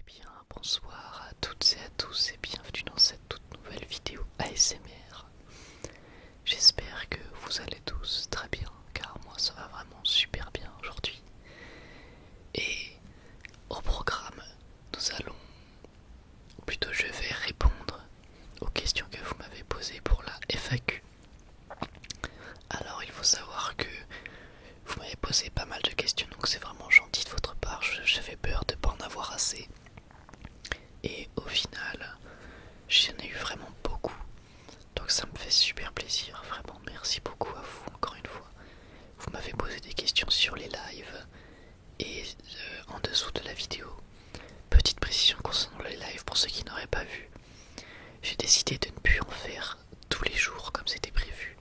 Eh bien, bonsoir à toutes et à tous et bienvenue dans cette toute nouvelle vidéo ASMR. J'espère que vous allez tous très bien, car moi ça va vraiment super bien aujourd'hui. Et au programme, nous allons, ou plutôt je vais répondre aux questions que vous m'avez posées pour la FAQ. Alors il faut savoir que vous m'avez posé pas mal de questions, donc c'est vraiment gentil de votre part, j'avais peur de ne pas en avoir assez. Et au final, j'en ai eu vraiment beaucoup. Donc ça me fait super plaisir, vraiment merci beaucoup à vous encore une fois. Vous m'avez posé des questions sur les lives et en dessous de la vidéo. Petite précision concernant les lives pour ceux qui n'auraient pas vu. J'ai décidé de ne plus en faire tous les jours comme c'était prévu,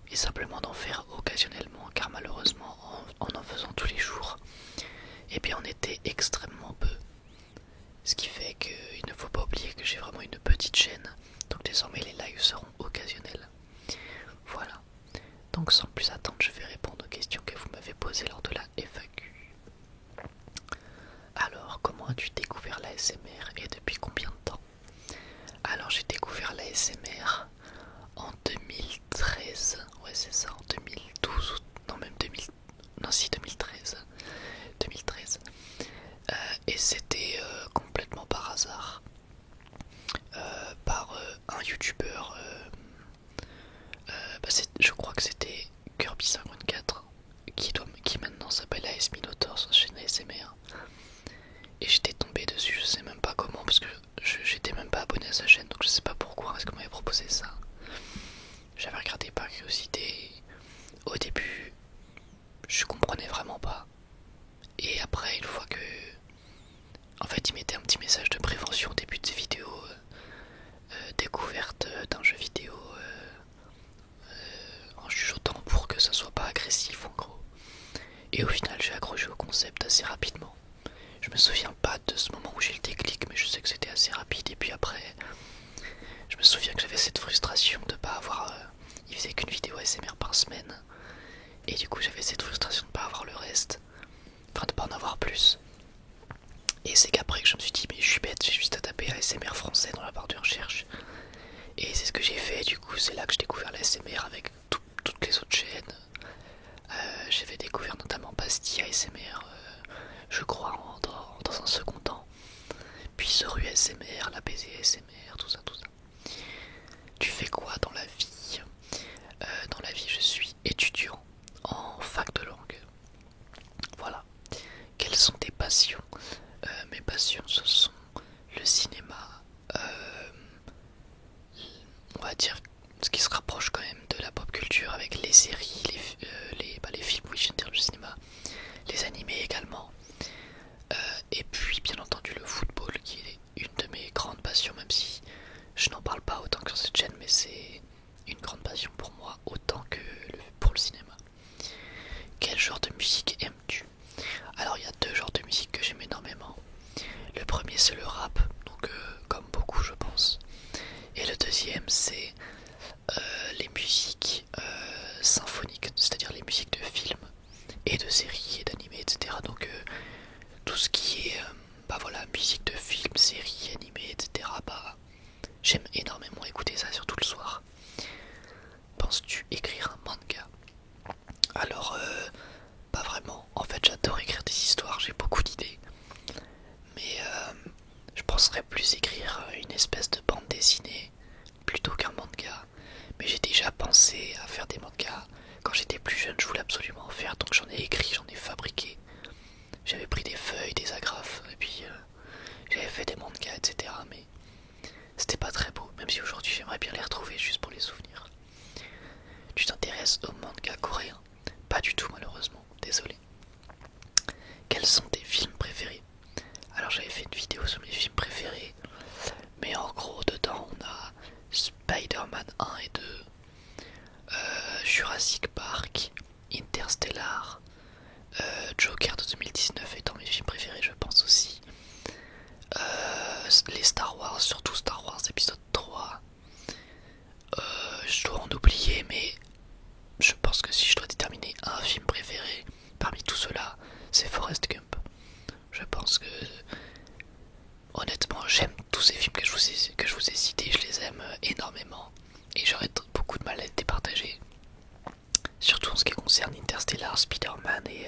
et simplement d'en faire occasionnellement, car malheureusement en faisant tous les jours, eh bien on était extrêmement peu. Ce qui fait qu'il ne faut pas oublier que j'ai vraiment une petite chaîne, donc désormais les lives seront occasionnels. Voilà, donc sans plus attendre, je vais répondre aux questions que vous m'avez posées lors de la FAQ. Alors, comment as-tu découvert la SMR et depuis combien de temps? Alors, j'ai découvert la SMR en 2013, ouais c'est ça, en 2012, non même 2000, non si 2013, 2013, et c'était complètement par hasard, par un youtubeur, je crois que c'était Kirby54, qui maintenant s'appelle AS Minotaur sur sa chaîne ASMR. Et j'étais tombé dessus, je sais même pas comment, parce que j'étais même pas abonné à sa chaîne, donc je sais pas pourquoi est-ce qu'on m'avait proposé ça. J'avais regardé par curiosité. Au début, je comprenais vraiment pas. Et après, une fois que... En fait, il mettait un petit message de prévention au début de ses vidéos, découverte d'un jeu vidéo, en chuchotant pour que ça soit pas agressif en gros. Et au final, j'ai accroché au concept assez rapidement. Je me souviens pas de ce moment où j'ai le déclic, mais je sais que c'était assez rapide. Et puis après, je me souviens que j'avais cette frustration de pas avoir... il faisait qu'une vidéo ASMR par semaine. Et du coup, j'avais cette frustration de pas avoir le reste. Enfin, de pas en avoir plus. Et c'est qu'après que je me suis dit, mais je suis bête, j'ai juste à taper ASMR français dans la barre de recherche. Et c'est ce que j'ai fait, du coup, c'est là que j'ai découvert l'ASMR avec toutes les autres chaînes. J'avais découvert notamment Bastille ASMR, je crois, dans un second temps. Puis Zoru ASMR, la BZ ASMR, tout ça, tout ça. Tu fais quoi dans la vie? Dans la vie, je suis étudiant en fac de langue. Voilà. Quelles sont tes passions? Mes passions, ce sont le cinéma, on va dire ce qui se rapproche quand même de la pop culture avec les séries, les films, oui, je viens de dire le cinéma, les animés également. Et puis, bien entendu, le football qui est une de mes grandes passions, même si je n'en parle pas autant que sur cette chaîne, mais c'est une grande passion pour moi, autant que pour le cinéma. Quel genre de musique aimes-tu? Alors, il y a deux genres de musique que j'aime énormément. Le premier, c'est le rap, donc comme beaucoup, je pense. Et le deuxième, c'est les musiques symphoniques, c'est-à-dire les musiques de films et de séries et d'animés, etc. Donc tout ce qui est bah voilà, musique de films, séries, animés, etc. Bah j'aime énormément écouter ça, surtout le soir. Penses-tu écrire un manga? Alors pas vraiment. En fait, j'adore écrire des histoires, j'ai beaucoup d'idées. Mais je penserais plus écrire une espèce de bande dessinée plutôt qu'un manga. Mais j'ai déjà pensé à faire des mangas. Quand j'étais plus jeune, je voulais absolument en faire, donc j'en ai écrit, j'en ai fabriqué. J'avais pris des feuilles, des agrafes, et puis j'avais fait des mangas, etc. Mais c'était pas très beau, même si aujourd'hui j'aimerais bien les retrouver juste pour les souvenirs. Tu t'intéresses aux mangas coréens? Pas du tout, malheureusement, désolé. Quels sont tes films préférés? Alors j'avais fait une vidéo sur mes films préférés, mais en gros dedans on a Spider-Man 1 et 2, Jurassic Park, Interstellar, Joker de 2019 étant mes films préférés je pense aussi, les Star Wars, surtout Star Wars épisode 3, je dois en oublier mais je pense que si je dois déterminer un film préféré parmi tout cela, c'est Forrest Gump. Je pense que et j'aurais beaucoup de mal à être départagé. Surtout en ce qui concerne Interstellar, Spider-Man et,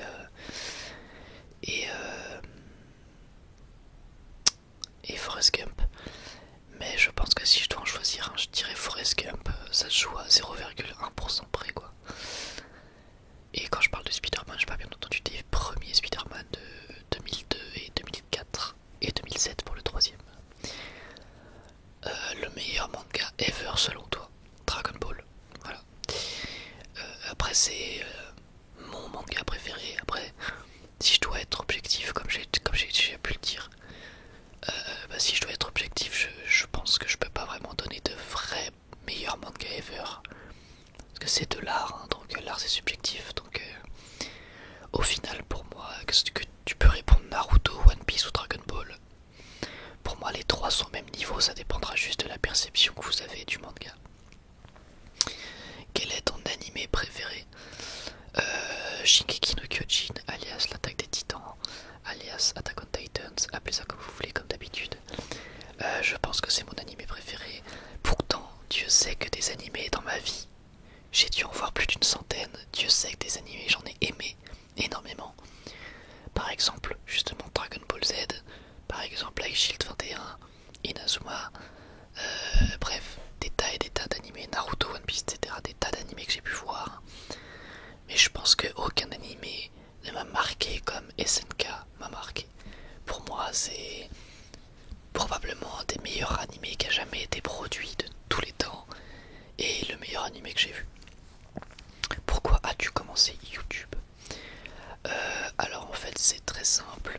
euh, et Forrest Gump. Mais je pense que si je dois en choisir un, je dirais Forrest Gump. Ça se joue à 0,1% près, quoi. Et quand je parle de Spider-Man, je parle bien entendu des premiers Spider-Man de 2002 et 2004 et 2007 pour le troisième. Le meilleur manga ever selon toi, Dragon Ball. Voilà. Après c'est mon manga préféré. Après, si je dois être objectif, comme j'ai déjà pu le dire, si je dois être objectif, je pense que je peux pas vraiment donner de vrais meilleurs manga ever. Parce que c'est de l'art, hein, donc l'art c'est subjectif. Donc au final, pour moi, que tu peux répondre Naruto, One Piece ou Dragon Ball. Pour moi, les trois sont au même niveau, ça dépendra juste de la perception que vous avez du manga. Quel est ton animé préféré? Shingeki no Kyojin, alias l'attaque des titans, alias Attack on Titans, appelez ça comme vous voulez, comme d'habitude. Je pense que c'est mon animé préféré. Pourtant, Dieu sait que des animés dans ma vie, j'ai dû en voir plus d'une centaine. Dieu sait que des animés, j'en ai aimé énormément. Par exemple, justement Dragon Ball Z, par exemple Ice Shield 21, Inazuma, bref, des tas et des tas d'animés, Naruto, One Piece, etc. Des tas d'animés que j'ai pu voir. Mais je pense qu'aucun animé ne m'a marqué comme SNK m'a marqué. Pour moi, c'est probablement un des meilleurs animés qui a jamais été produit de tous les temps et le meilleur animé que j'ai vu. Pourquoi as-tu commencé YouTube? Alors en fait c'est très simple.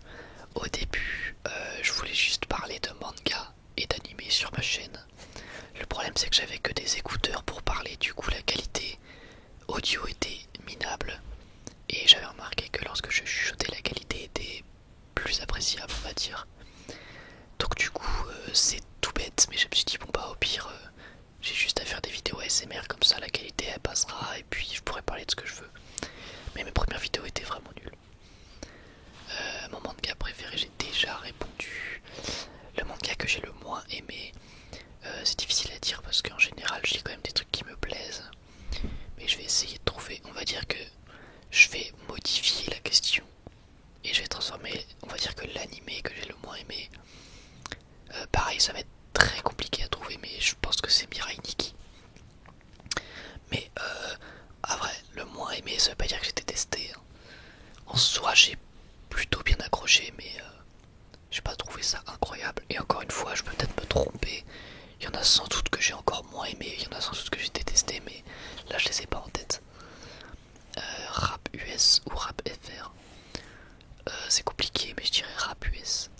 Au début je voulais juste parler de manga et d'animé sur ma chaîne. Le problème c'est que j'avais que des écouteurs pour parler, du coup la qualité audio était minable. Et j'avais remarqué que lorsque je chuchotais la qualité était plus appréciable on va dire. Donc du coup c'est tout bête mais je me suis dit bon bah au pire j'ai juste à faire des vidéos ASMR comme ça la qualité elle passera et puis je pourrais parler de ce que je veux. Mais mes premières vidéos étaient vraiment nulles. Mon manga préféré, j'ai déjà répondu. Le manga que j'ai le moins aimé, c'est difficile à dire parce qu'en général, je lis quand même des trucs qui me plaisent. Mais je vais essayer de trouver. On va dire que je vais modifier la question et je vais transformer. On va dire que l'animé que j'ai le moins aimé, pareil, ça va être très compliqué à trouver, mais je pense que c'est Mirai Nikki. Mais ah vrai, le moins aimé, ça veut pas dire que j'ai détesté. Hein. En soi, j'ai plutôt bien accroché, mais j'ai pas trouvé ça incroyable. Et encore une fois, je peux peut-être me tromper. Il y en a sans doute que j'ai encore moins aimé, il y en a sans doute que j'ai détesté, mais là je les ai pas en tête. Rap US ou rap FR, c'est compliqué, mais je dirais rap US.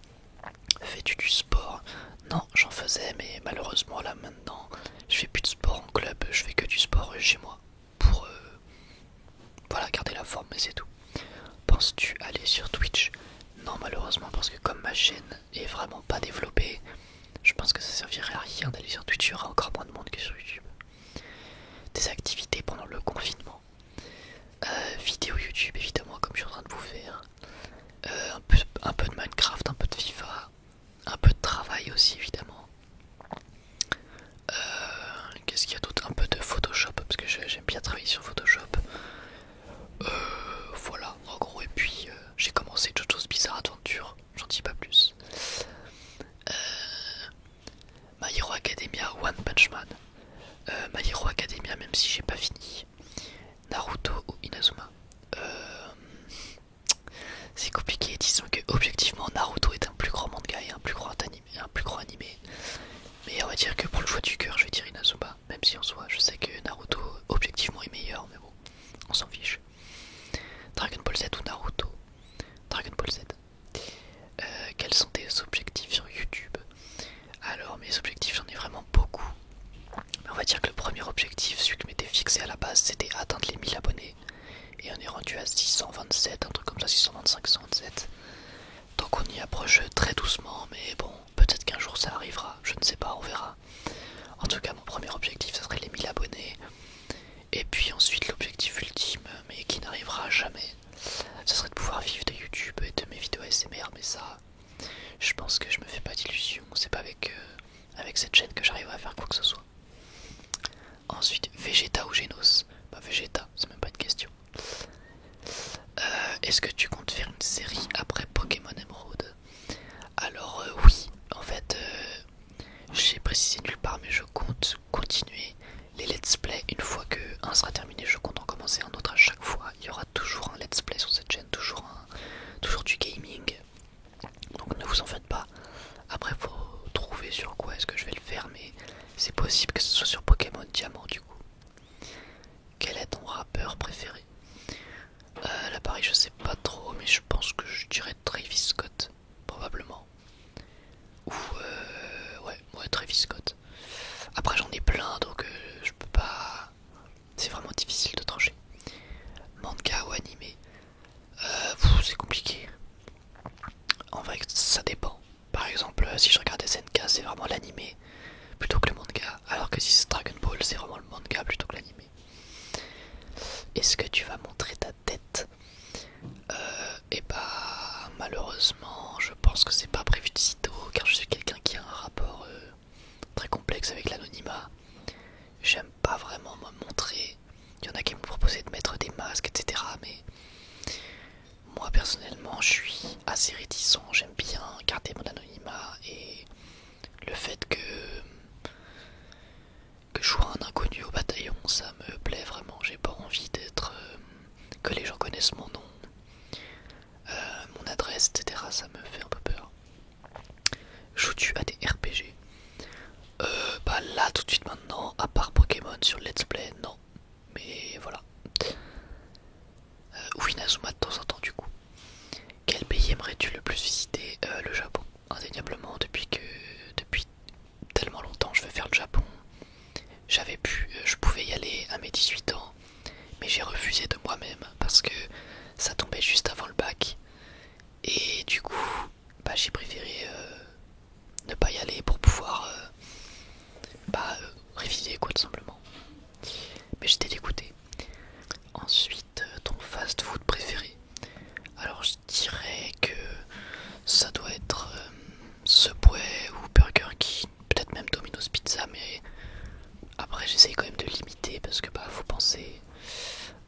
Fais-tu du sport? Non, j'en faisais, mais malheureusement là maintenant, je fais plus de sport en club, je fais que du sport chez moi pour voilà, garder la forme, mais c'est tout. Penses-tu aller sur Twitch? Non, malheureusement, parce que comme ma chaîne est vraiment pas développée, je pense que ça servirait à rien d'aller sur Twitch, il y aura encore moins de monde que sur YouTube. Des activités pendant le confinement. Vidéo YouTube, évidemment, comme je suis en train de vous faire. Un peu de Minecraft, un peu de FIFA. Un peu de travail aussi, évidemment. Qu'est-ce qu'il y a d'autre? Un peu de Photoshop, parce que j'aime bien travailler sur Photoshop. Voilà, en gros, et puis j'ai commencé JoJo's Bizarre Adventure, j'en dis pas plus. My Hero Academia, One Punch Man. My Hero Academia, même si j'ai pas fini. Naruto ou Inazuma. C'est compliqué, disons que objectivement Naruto est un plus grand manga et un plus grand animé. Mais on va dire que pour le choix du cœur, je vais dire Inazuma, même si en soi je sais que Naruto objectivement est meilleur, mais bon, on s'en fiche. Dragon Ball Z ou Naruto? Dragon Ball Z. Quels sont tes objectifs sur YouTube? Alors mes objectifs, j'en ai vraiment beaucoup. Mais on va dire que le premier objectif, celui que je m'étais fixé à la base, c'était atteindre les 1000 abonnés. Et on est rendu à 627, un truc comme ça, 625, 627. Donc on y approche très doucement, mais bon, peut-être qu'un jour ça arrivera, je ne sais pas, on verra. En tout cas, mon premier objectif, ça serait les 1000 abonnés. Et puis ensuite, l'objectif ultime, mais qui n'arrivera jamais, ça serait de pouvoir vivre de YouTube et de mes vidéos ASMR, mais ça, je pense que je me fais pas d'illusions, c'est pas avec cette chaîne que j'arriverai à faire quoi que ce soit. Ensuite, Vegeta ou Genos? Bah Vegeta, c'est même pas une question. Est-ce que tu comptes faire une série après Pokémon Emerald? Alors oui, en fait, j'ai précisé nulle part, mais je compte continuer les let's play une fois que un sera terminé. Je compte en commencer un autre à chaque fois. Il y aura toujours un let's play sur cette chaîne, toujours du gaming. Donc ne vous en faites pas. Après, faut trouver sur quoi est-ce que je vais le faire, mais c'est possible que ce soit sur Pokémon Diamant du coup. Quel est ton rappeur préféré? Là pareil, je sais pas trop, mais je pense que je dirais Travis Scott, probablement. Ou ouais, Travis Scott. Après j'en ai plein, donc je peux pas. C'est vraiment difficile de trancher. Manga ou animé? C'est compliqué. En vrai, ça dépend. Par exemple, si je regarde SNK, c'est vraiment l'animé plutôt que le manga. Alors que si c'est Dragon Ball, c'est vraiment le manga plutôt que l'animé. Est-ce que tu vas montrer ta tête? Et bah, malheureusement, je pense que c'est pas prévu de sitôt, car je suis quelqu'un qui a un rapport très complexe avec l'anonymat. J'aime pas vraiment me montrer. Il y en a qui m'ont proposé de mettre des masques, etc. Mais moi personnellement, je suis assez réticent. J'aime bien garder mon anonymat et le fait que je sois un inconnu au bataillon, ça me plaît vraiment. J'ai pas envie d'être que les gens connaissent mon nom, mon adresse, etc. Ça me fait un peu peur. Joues-tu à des RPG? Bah là tout de suite maintenant, à part Pokémon sur Let's Play, non. Mais voilà. Ou Inazuma de temps en temps du coup. Quel pays aimerais-tu le plus visiter? Le Japon, indéniablement. Depuis tellement longtemps je veux faire le Japon. Je pouvais y aller à mes 18 ans, mais j'ai refusé de moi-même parce que ça tombait juste avant le bac. Et du coup, bah, j'ai préféré ne pas y aller pour pouvoir réviser quoi tout simplement. Mais j'étais dégoûté. Ensuite, ton fast-food préféré? Alors je dirais que ça doit être Subway ou Burger King, peut-être même Domino's Pizza, mais après j'essaye quand même de limiter parce que bah faut penser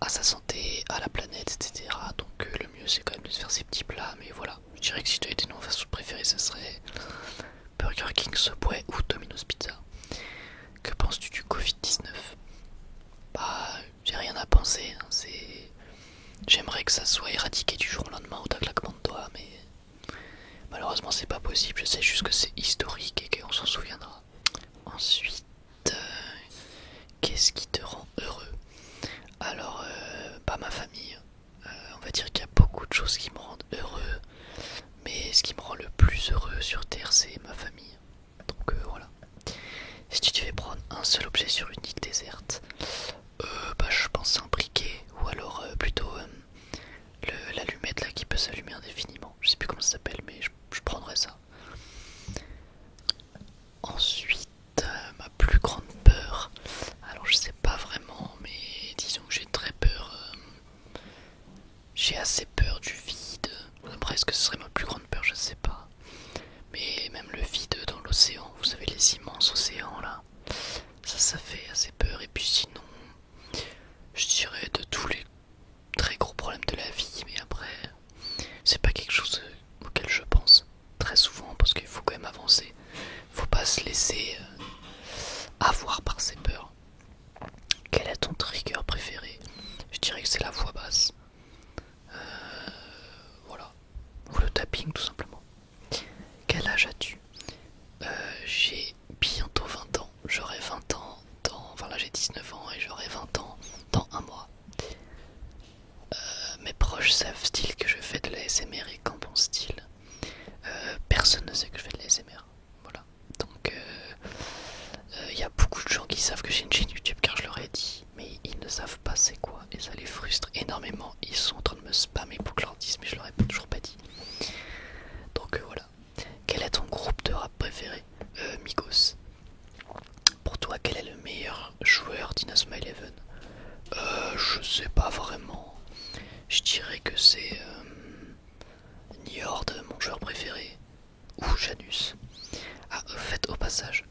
à sa santé, à la planète, etc. Donc le mieux c'est quand même de se faire ces petits plats, mais voilà. Je dirais que si tu étais mon fast-food préféré, ça serait Burger King, Subway ou Domino's Pizza. Que penses-tu du Covid-19? Bah, j'ai rien à penser, hein. J'aimerais que ça soit éradiqué du jour au lendemain au d'un claquement de doigts, mais malheureusement c'est pas possible. Je sais juste que c'est historique et qu'on s'en souviendra. Ensuite, qu'est-ce qui te rend heureux? Alors, pas ma famille. On va dire qu'il y a beaucoup de choses qui me rendent heureux, mais ce qui me rend le plus heureux sur Terre, c'est ma famille. Donc voilà. Si tu devais prendre un seul objet sur une île déserte, bah je pense un briquet, ou alors plutôt l'allumette là qui peut s'allumer indéfiniment. Je sais plus comment ça s'appelle, mais je prendrais ça. Ensuite, ma plus grande peur. Alors je sais pas vraiment, mais disons que j'ai très peur. J'ai assez peur du vide. Après, est-ce que ce serait ma plus grande peur? Je sais pas. Mais même le vide dans l'océan, vous savez, les immenses océans là, ça fait assez peur. Et puis sinon, je dirais de tous les très gros problèmes de la vie, mais après, c'est pas quelque chose auquel je pense très souvent parce qu'il faut quand même avancer. Faut pas se laisser avoir par ses peurs. Quel est ton trigger préféré? Je dirais que c'est la voix basse. Voilà. Ou le tapping tout simplement. Quel âge as-tu? J'ai bientôt 20 ans. J'aurai 20 ans dans... Enfin là j'ai 19 ans et j'aurai 20 ans dans un mois. Mes proches savent style que je fais de la l'ASMR et qu'en pense-t-il? Personne ne sait que je fais de la l'ASMR. Voilà. Donc il y a beaucoup de gens qui savent que j'ai une chaîne YouTube car je leur ai dit, mais ils ne savent pas c'est quoi et ça les frustre énormément. Ils sont en train de me spammer pour que je leur dise, mais je leur ai toujours pas dit. Donc voilà. Quel est ton groupe de rap préféré? Migos. Pour toi, quel est le meilleur joueur d'Inazuma Eleven? Je sais pas vraiment. Je dirais que c'est Niord, mon joueur préféré, ou Janus. Ah, au fait, au passage,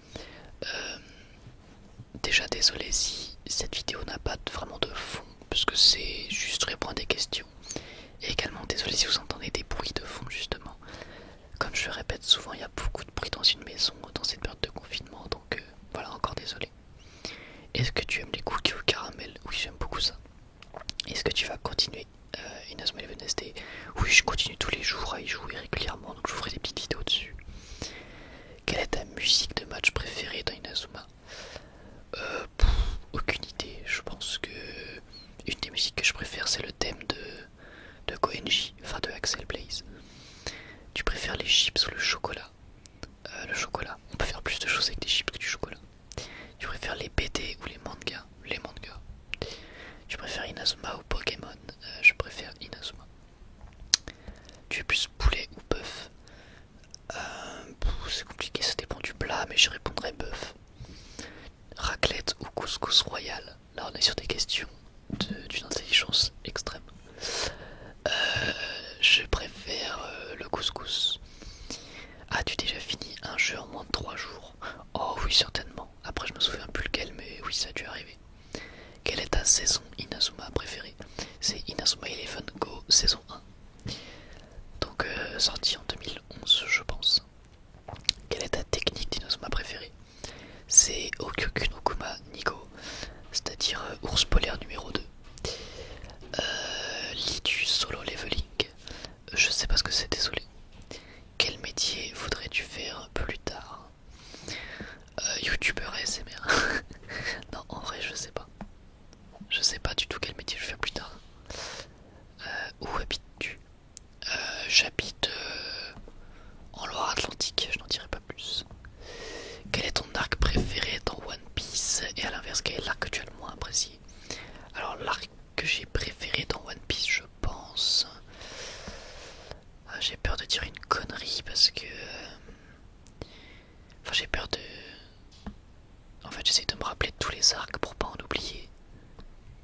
déjà des désolé si cette vidéo n'a pas vraiment de fond, puisque c'est juste répondre à des questions. Et également désolé si vous entendez des bruits de fond justement. Comme je le répète souvent, il y a beaucoup de bruit dans une maison dans cette période de confinement, donc voilà, encore désolé. Est-ce que tu aimes les cookies au caramel? Oui, j'aime beaucoup ça. Est-ce que tu vas continuer Inazuma Eleven SD? Oui, je continue tous les jours à y jouer régulièrement, donc je vous ferai des petites vidéos dessus. Quelle est ta musique de match préférée dans Inazuma? Aucune idée. Je pense que une des musiques que je préfère, c'est le thème de Koenji, enfin de Axel Blaze. Tu préfères les chips ou le chocolat? Le chocolat. On peut faire plus de choses avec des chips que du chocolat. Tu préfères les BD ou les mangas? Les mangas. Tu préfères Inazuma ou Pokémon? Je préfère Inazuma. Tu es plus poulet ou bœuf? C'est compliqué, ça dépend du plat, mais je répondrai bœuf. Raclette ou couscous royal? Là, on est sur des questions d'une intelligence extrême. Je préfère le couscous. As-tu déjà fini un jeu en moins de 3 jours? Oh oui, certainement. Après, je me souviens plus lequel, mais oui, ça a dû arriver. Quelle est ta saison Inazuma préférée? C'est Inazuma Eleven Go saison 1. Donc sortie en 2011, je pense. Quelle est ta technique d'Inazuma préférée? C'est Okyoku no Kuma Nigo, c'est-à-dire ours polaire numéro 2. Lit du solo leveling. Je sais pas ce que c'est, désolé. Quel métier voudrais-tu faire plus tard? Youtubeur ASMR. Non, en vrai, je sais pas. Je sais pas du tout quel métier je vais faire plus tard. Où habites-tu? J'habite en Loire-Atlantique, je n'en dirai pas plus. Quel est ton arc préféré dans One Piece? Et à l'inverse, quel est l'arc que tu as le moins apprécié? Alors, l'arc que j'ai préféré dans One Piece, je pense. J'ai peur de dire une connerie parce que. Enfin, j'ai peur de. En fait, j'essaie de me rappeler de tous les arcs pour pas en oublier.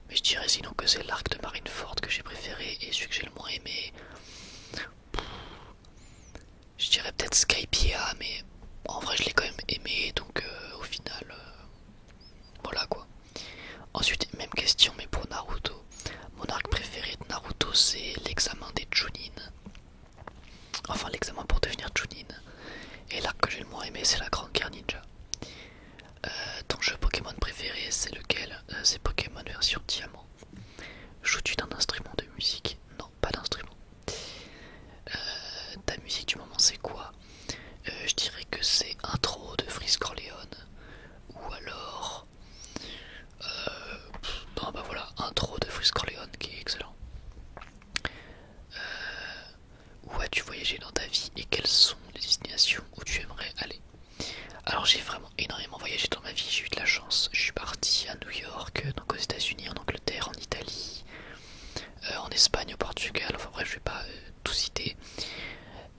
Mais je dirais sinon que c'est l'arc de Marineford que j'ai préféré et celui que j'ai le moins aimé. Je dirais peut-être Skypiea, mais en vrai, je l'ai quand même aimé, donc au final. Voilà quoi. Ensuite, même question, mais pour Naruto. Mon arc préféré de Naruto, c'est l'examen des Chunin. Enfin, l'examen pour devenir Chunin. Et l'arc que j'ai le moins aimé, c'est la Grande Guerre Ninja. Ton jeu Pokémon préféré, c'est lequel? C'est Pokémon version Diamant. Joues-tu d'un instrument de musique? Non, pas d'instrument. Ta musique du moment, c'est quoi? Je dirais que c'est intro de Freeze Corleone. Ou alors. Non, bah voilà, intro de Freeze Corleone qui est excellent. Où as-tu voyagé dans ta vie et quelles sont les destinations où tu aimerais aller? Alors j'ai vraiment énormément voyagé dans ma vie, j'ai eu de la chance. Je suis parti à New York, donc aux États-Unis, en Angleterre, en Italie, en Espagne, au Portugal, enfin bref, je vais pas tout citer.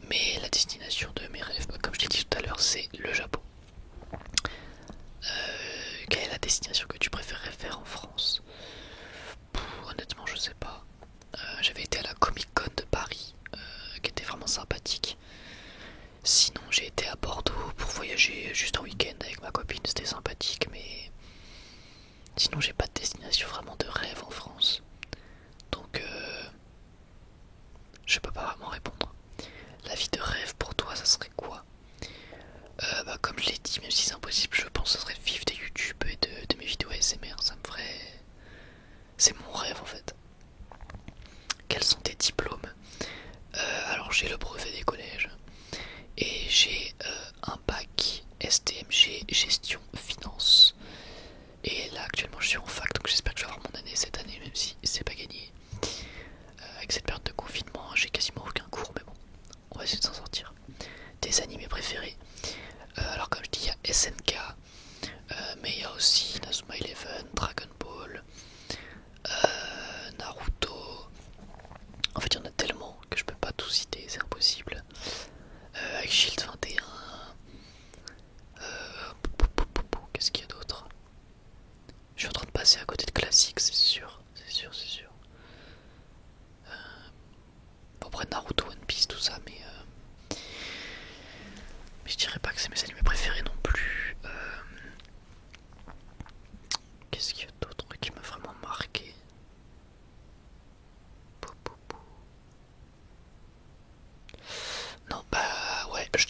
Mais la destination de mes rêves, comme je l'ai dit tout à l'heure, c'est le Japon. Quelle est la destination que tu préférerais faire en France? Honnêtement, je sais pas. J'avais été à la Comic Con de Paris, qui était vraiment sympathique. Sinon, j'ai été à Bordeaux pour voyager juste un week-end avec ma copine, c'était sympathique, mais sinon, j'ai pas de destination vraiment de rêve en France. Donc, je peux pas vraiment répondre. La vie de rêve pour toi, ça serait quoi? Comme je l'ai dit, même si c'est impossible, je pense que ça serait de vivre de YouTube et de mes vidéos ASMR, ça me ferait. C'est mon rêve en fait. Quels sont tes diplômes? Alors, j'ai le brevet des collèges. Et j'ai un bac STMG gestion finance. Et là actuellement je suis en fac, donc j'espère que je vais avoir mon année cette année, même si c'est pas gagné. Avec cette période de confinement, j'ai quasiment aucun cours, mais bon, on va essayer de s'en sortir. Tes animés préférés? Alors comme je dis, il y a SNK, mais il y a aussi Inazuma Eleven, Dragon Ball, Naruto. En fait il y en a tellement que je peux pas tout citer, c'est impossible. Avec Shield 21. Qu'est-ce qu'il y a d'autre? Je suis en train de passer à côté de classiques,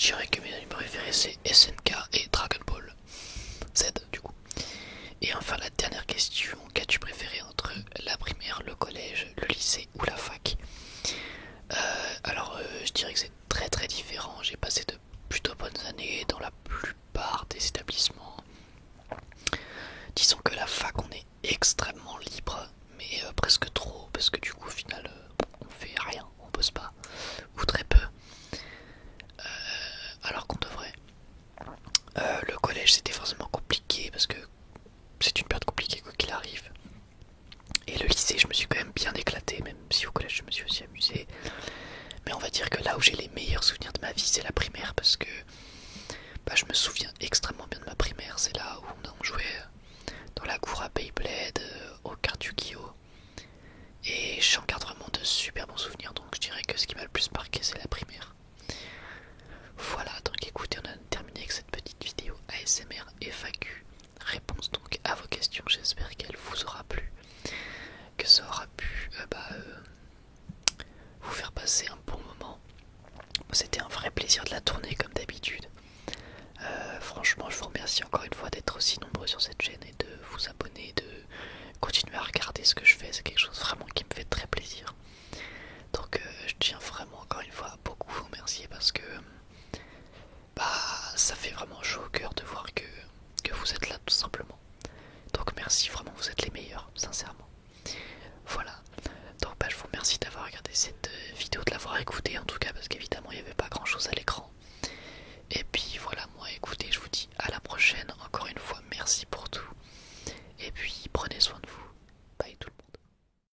dirais que mes animes préférés c'est SNK et Dragon Ball Z du coup. Et enfin la dernière question, qu'as-tu préféré entre la primaire, le collège, le lycée ou la fac? Je dirais que c'est très très différent. J'ai passé de plutôt bonnes années dans la plupart des établissements. Disons que la fac on est extrêmement libre, mais presque trop, parce que du coup au final on fait rien, on bosse pas, ou très peu, alors qu'on devrait. Le collège c'était forcément compliqué parce que c'est une période compliquée quoi qu'il arrive. Et le lycée je me suis quand même bien éclaté, même si au collège je me suis aussi amusé. Mais on va dire que là où j'ai les meilleurs souvenirs de ma vie c'est la primaire parce que je me souviens extrêmement bien de ma primaire. C'est là où on jouait dans la cour à Beyblade, au cartes Yu-Gi-Oh! Et j'en garde vraiment de super bons souvenirs, donc je dirais que ce qui m'a le plus marqué c'est la primaire. Voilà, donc écoutez, on a terminé avec cette petite vidéo ASMR FAQ. Réponse donc à vos questions, j'espère qu'elle vous aura plu, que ça aura pu vous faire passer un bon moment. C'était un vrai plaisir de la tourner comme d'habitude. Franchement, je vous remercie encore une fois d'être aussi nombreux sur cette chaîne et de vous abonner, de continuer à regarder ce que je fais. C'est quelque chose vraiment qui me fait très plaisir. Donc je tiens vraiment encore une fois à beaucoup vous remercier parce que ça fait vraiment chaud au cœur de voir que vous êtes là tout simplement. Donc merci, vraiment vous êtes les meilleurs, sincèrement. Voilà, donc je vous remercie d'avoir regardé cette vidéo, de l'avoir écoutée en tout cas parce qu'évidemment il n'y avait pas grand chose à l'écran. Et puis voilà, moi écoutez, je vous dis à la prochaine, encore une fois merci pour tout. Et puis prenez soin de